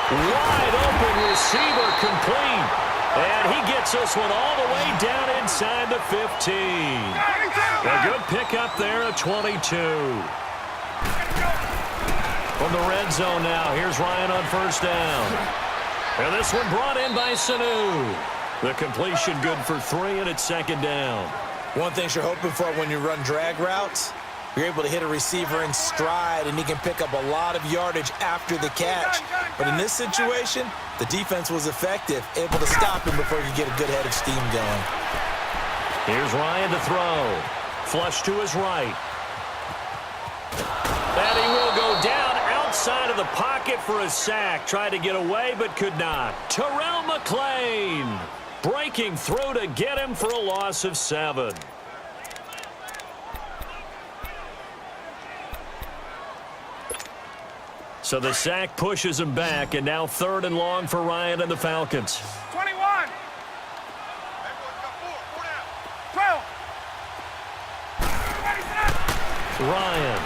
Wide open receiver complete. And he gets this one all the way down inside the 15. A good pickup there at 22. From the red zone now, here's Ryan on first down. And this one brought in by Sanu. The completion good for 3, and it's second down. One thing you're hoping for when you run drag routes, you're able to hit a receiver in stride, and he can pick up a lot of yardage after the catch. But in this situation, the defense was effective, able to stop him before you get a good head of steam going. Here's Ryan to throw. Flush to his right. And he will go down outside of the pocket for a sack. Tried to get away, but could not. Terrell McClain breaking through to get him for a loss of 7. So the sack pushes him back, and now 3rd and long for Ryan and the Falcons. 21. 12. Ryan.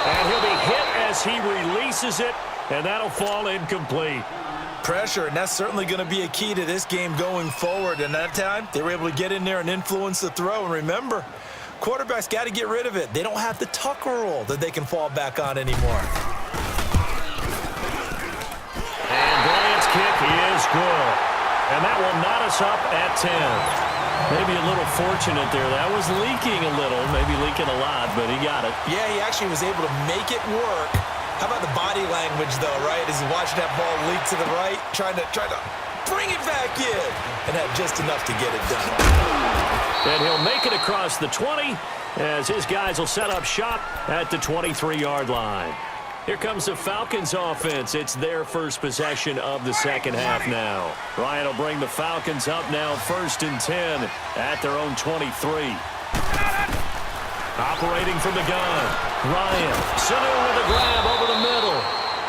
And he'll be hit as he releases it, and that'll fall incomplete. Pressure, and that's certainly going to be a key to this game going forward. And that time, they were able to get in there and influence the throw. And remember, quarterbacks got to get rid of it. They don't have the tuck rule that they can fall back on anymore. And Bryant's kick is good. And that will knot us up at 10. Maybe a little fortunate there. That was leaking a little, maybe leaking a lot, but he got it. Yeah, he actually was able to make it work. How about the body language, though, right? As he watched that ball leak to the right, trying to bring it back in, and had just enough to get it done. And he'll make it across the 20 as his guys will set up shop at the 23-yard line. Here comes the Falcons offense. It's their first possession of the second half now. Ryan will bring the Falcons up now 1st and 10 at their own 23. Operating from the gun. Ryan. Sanu with a grab over the middle.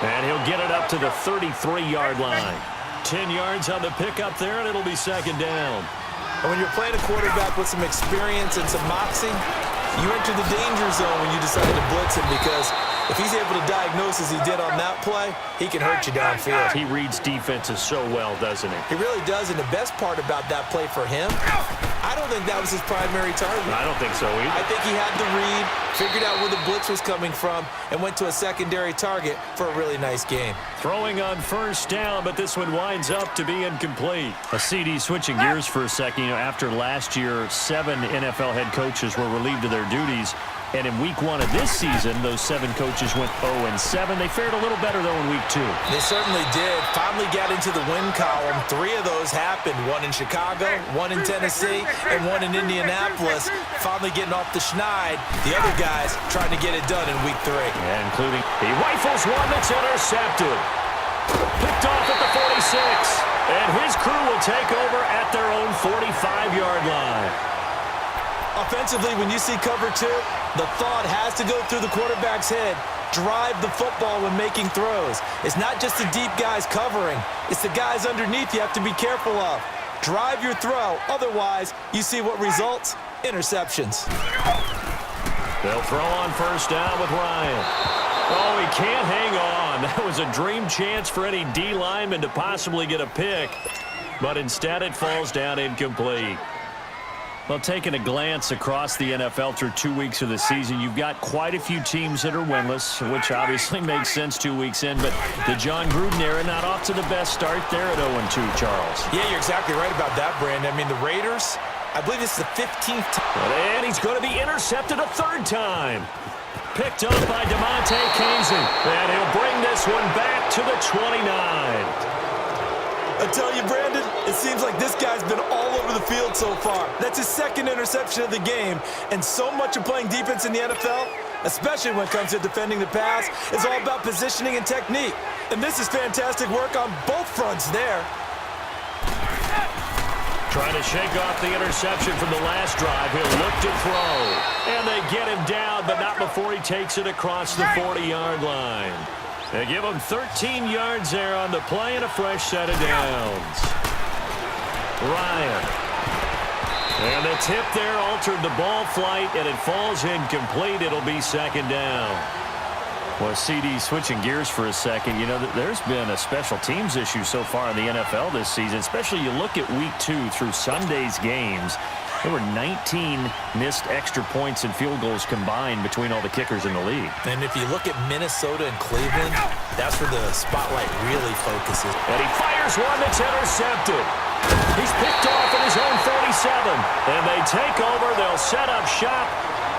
And he'll get it up to the 33-yard line. 10 yards on the pickup there, and it'll be second down. And when you're playing a quarterback with some experience and some moxie, you enter the danger zone when you decide to blitz him, because if he's able to diagnose as he did on that play, he can hurt you downfield. He reads defenses so well, doesn't he? He really does, and the best part about that play for him, I don't think that was his primary target. I don't think so either. I think he had the read, figured out where the blitz was coming from, and went to a secondary target for a really nice game. Throwing on first down, but this one winds up to be incomplete. A CD switching gears for a second. After last year, 7 NFL head coaches were relieved of their duties. And in week 1 of this season, those 7 coaches went 0-7. They fared a little better, though, in week 2. They certainly did. Finally got into the win column. 3 of those happened. 1 in Chicago, 1 in Tennessee, and 1 in Indianapolis. Finally getting off the schneid. The other guys trying to get it done in week 3. Yeah, including he rifles one that's intercepted. Picked off at the 46. And his crew will take over at their own 45-yard line. Offensively, when you see cover 2, the thought has to go through the quarterback's head. Drive the football when making throws. It's not just the deep guys covering. It's the guys underneath you have to be careful of. Drive your throw. Otherwise, you see what results? Interceptions. They'll throw on first down with Ryan. Oh, he can't hang on. That was a dream chance for any D lineman to possibly get a pick. But instead, it falls down incomplete. Well, taking a glance across the NFL through 2 weeks of the season, you've got quite a few teams that are winless, which obviously makes sense 2 weeks in. But the John Gruden era not off to the best start there at 0-2, Charles. Yeah, you're exactly right about that, Brandon. I mean, the Raiders, I believe this is the 15th time. And he's going to be intercepted a 3rd time. Picked up by DeMonte Casey. And he'll bring this one back to the 29. I tell you, Brandon, it seems like this guy's been all over the field so far. That's his 2nd interception of the game. And so much of playing defense in the NFL, especially when it comes to defending the pass, is all about positioning and technique. And this is fantastic work on both fronts there. Trying to shake off the interception from the last drive. He'll look to throw. And they get him down, but not before he takes it across the 40-yard line. They give him 13 yards there on the play and a fresh set of downs. Ryan. And the tip there altered the ball flight, and it falls incomplete. It'll be second down. Well, CD, switching gears for a second, you know, there's been a special teams issue so far in the NFL this season, especially you look at Week 2 through Sunday's games. There were 19 missed extra points and field goals combined between all the kickers in the league. And if you look at Minnesota and Cleveland, that's where the spotlight really focuses. And he fires one that's intercepted. He's picked off at his own 47. And they take over. They'll set up shop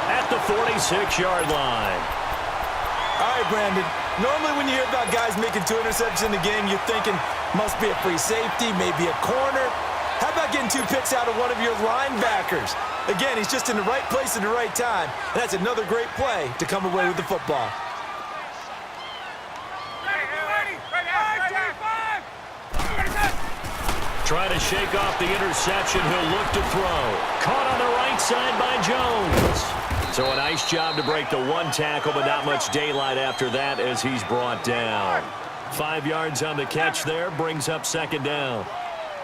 at the 46-yard line. All right, Brandon. Normally when you hear about guys making 2 interceptions in the game, you're thinking must be a free safety, maybe a corner. How about getting 2 picks out of one of your linebackers? Again, he's just in the right place at the right time. And that's another great play to come away with the football. Trying to shake off the interception. He'll look to throw. Caught on the right side by Jones. So a nice job to break the 1 tackle, but not much daylight after that as he's brought down. 5 yards on the catch there, brings up 2nd down.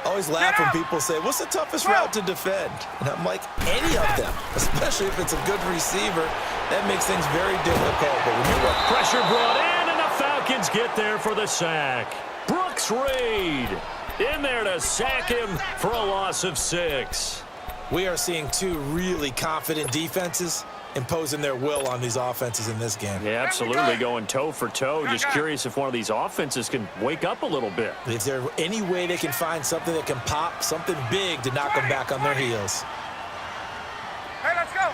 Always laugh when people say, what's the toughest route to defend? And I'm like, any of them, especially if it's a good receiver. That makes things very difficult. But when you're pressure brought in, and the Falcons get there for the sack. Brooks Reed in there to sack him for a loss of 6. We are seeing 2 really confident defenses imposing their will on these offenses in this game. Yeah, absolutely, going toe for toe. Just curious if one of these offenses can wake up a little bit. Is there any way they can find something that can pop, something big to knock them back on their heels? Hey, let's go.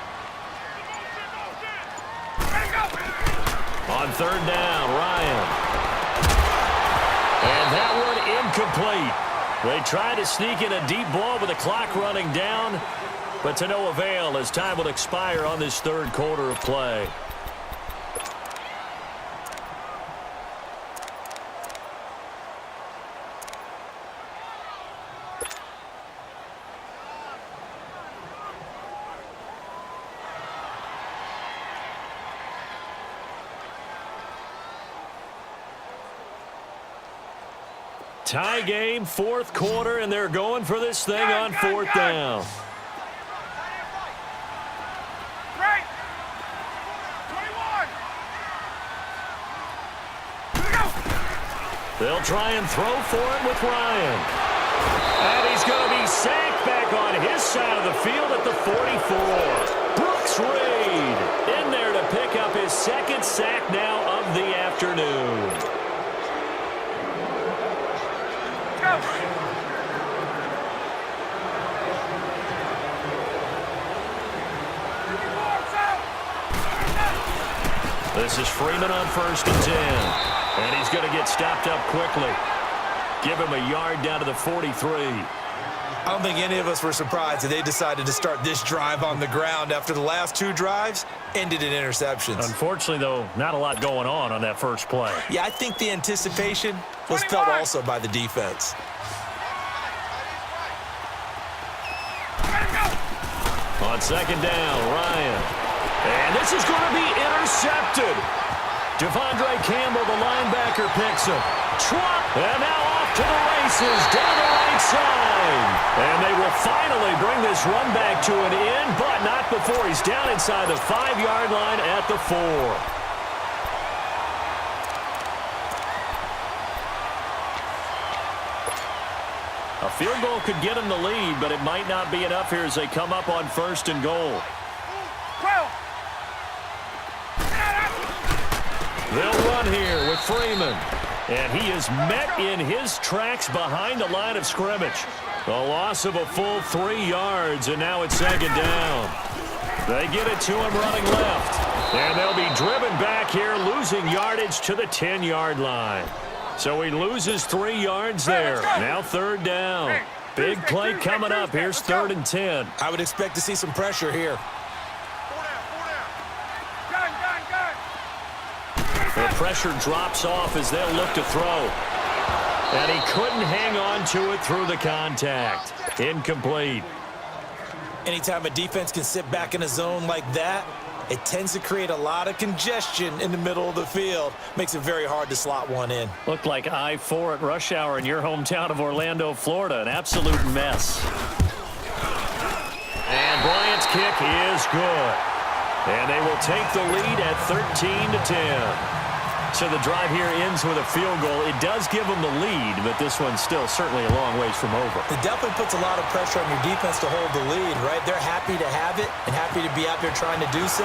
Ready, go. On 3rd down, Ryan. And that one incomplete. They try to sneak in a deep ball with the clock running down, but to no avail as time will expire on this 3rd quarter of play. Tie game, 4th quarter, and they're going for this thing on 4th down. Right. 21. They'll try and throw for it with Ryan. And he's going to be sacked back on his side of the field at the 44. Brooks Reed in there to pick up his 2nd sack now of the afternoon. This is Freeman on 1st and 10. And he's going to get stopped up quickly. Give him a yard down to the 43. I don't think any of us were surprised that they decided to start this drive on the ground after the last 2 drives ended in interceptions. Unfortunately, though, not a lot going on that first play. Yeah, I think the anticipation was felt also by the defense. On 2nd down, Ryan. And this is going to be intercepted. Devondre Campbell, the linebacker, picks him. Trump, and now off to the races down the right side. And they will finally bring this run back to an end, but not before he's down inside the 5-yard line at the 4. A field goal could get him the lead, but it might not be enough here as they come up on 1st and goal. 12. They'll run here with Freeman. And he is met in his tracks behind the line of scrimmage. A loss of a full 3 yards, and now it's 2nd down. They get it to him running left. And they'll be driven back here, losing yardage to the 10-yard line. So he loses 3 yards there. Now 3rd down. Big play coming up. Here's 3rd and 10. I would expect to see some pressure here. The pressure drops off as they'll look to throw. And he couldn't hang on to it through the contact. Incomplete. Anytime a defense can sit back in a zone like that, it tends to create a lot of congestion in the middle of the field. Makes it very hard to slot one in. Looked like I-4 at rush hour in your hometown of Orlando, Florida. An absolute mess. And Bryant's kick is good. And they will take the lead at 13-10. So the drive here ends with a field goal. It does give them the lead, but this one's still certainly a long ways from over. It definitely puts a lot of pressure on your defense to hold the lead, right? They're happy to have it and happy to be out there trying to do so.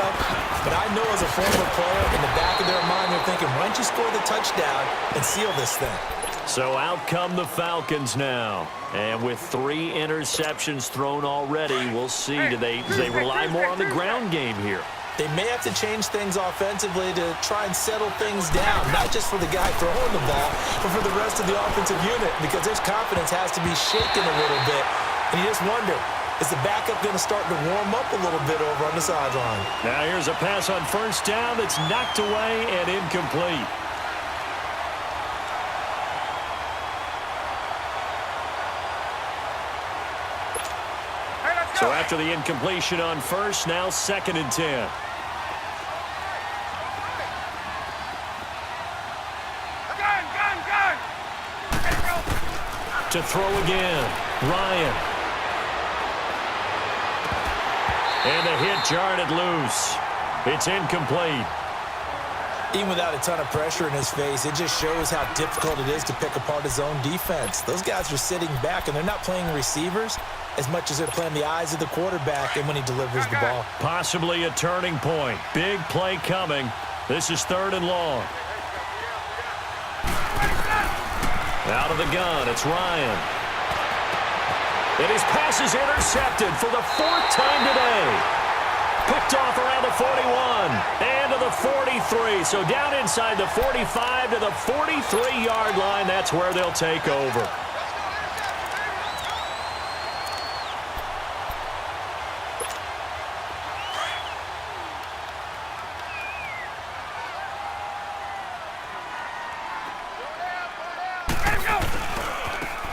But I know as a former player, in the back of their mind, they're thinking, why don't you score the touchdown and seal this thing? So out come the Falcons now. And with 3 interceptions thrown already, we'll see. Do they rely more on the ground game here? They may have to change things offensively to try and settle things down, not just for the guy throwing the ball, but for the rest of the offensive unit, because his confidence has to be shaken a little bit. And you just wonder, is the backup going to start to warm up a little bit over on the sideline? Now here's a pass on first down that's knocked away and incomplete. So after the incompletion on first, now 2nd and 10. To throw again, Ryan. And the hit jarred it loose. It's incomplete. Even without a ton of pressure in his face, it just shows how difficult it is to pick apart his own defense. Those guys are sitting back, and they're not playing receivers as much as they're playing the eyes of the quarterback and when he delivers the ball. Possibly a turning point. Big play coming. This is 3rd and long. Out of the gun, it's Ryan. And his pass is intercepted for the 4th time today. Picked off around the 41 and to the 43. So down inside the 45 to the 43-yard line. That's where they'll take over.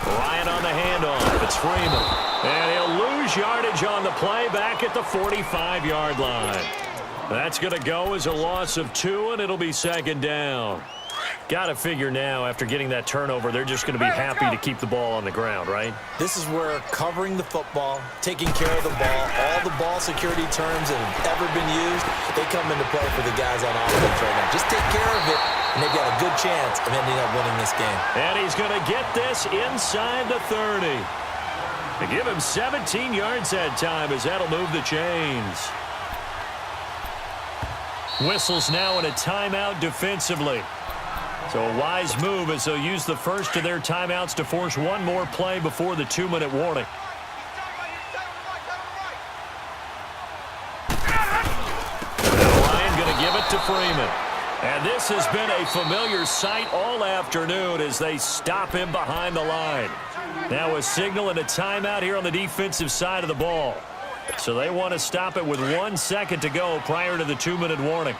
Ryan on the handoff. It's Freeman. And he'll lose yardage on the play back at the 45-yard line. That's going to go as a loss of 2, and it'll be 2nd down. Got to figure now, after getting that turnover, they're just going to be happy to keep the ball on the ground, right? This is where covering the football, taking care of the ball, all the ball security terms that have ever been used, they come into play for the guys on offense right now. Just take care of it, and they've got a good chance of ending up winning this game. And he's going to get this inside the 30. They give him 17 yards that time, as that'll move the chains. Whistles now in a timeout defensively. So a wise move as they'll use the first of their timeouts to force one more play before the 2-minute warning. Ryan going to give it to Freeman. And this has been a familiar sight all afternoon as they stop him behind the line. Now a signal and a timeout here on the defensive side of the ball. So they want to stop it with 1 second to go prior to the 2-minute warning.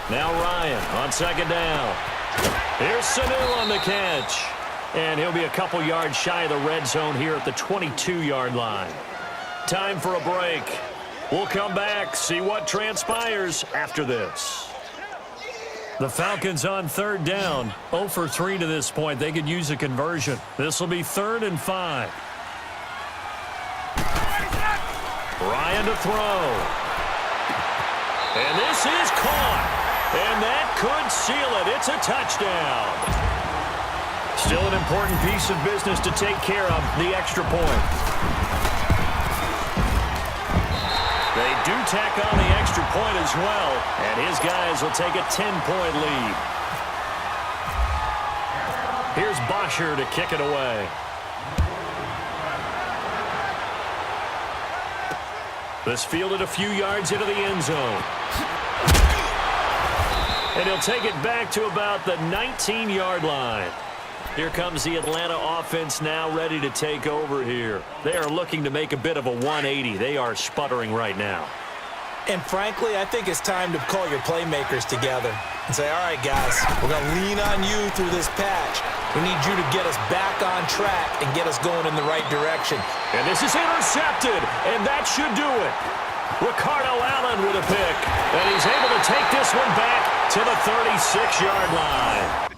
Now Ryan on 2nd down. Here's Sanu on the catch. And he'll be a couple yards shy of the red zone here at the 22-yard line. Time for a break. We'll come back, see what transpires after this. The Falcons on 3rd down. 0 for 3 to this point. They could use a conversion. This will be 3rd and 5. Ryan to throw. And this is caught. And that could seal it. It's a touchdown. Still an important piece of business to take care of, the extra point. They do tack on the extra point as well, and his guys will take a 10-point lead. Here's Bosher to kick it away. This fielded a few yards into the end zone. And he'll take it back to about the 19-yard line. Here comes the Atlanta offense now ready to take over here. They are looking to make a bit of a 180. They are sputtering right now. And frankly, I think it's time to call your playmakers together and say, all right, guys, we're going to lean on you through this patch. We need you to get us back on track and get us going in the right direction. And this is intercepted, and that should do it. Ricardo Allen with a pick, and he's able to take this one back to the 36-yard line.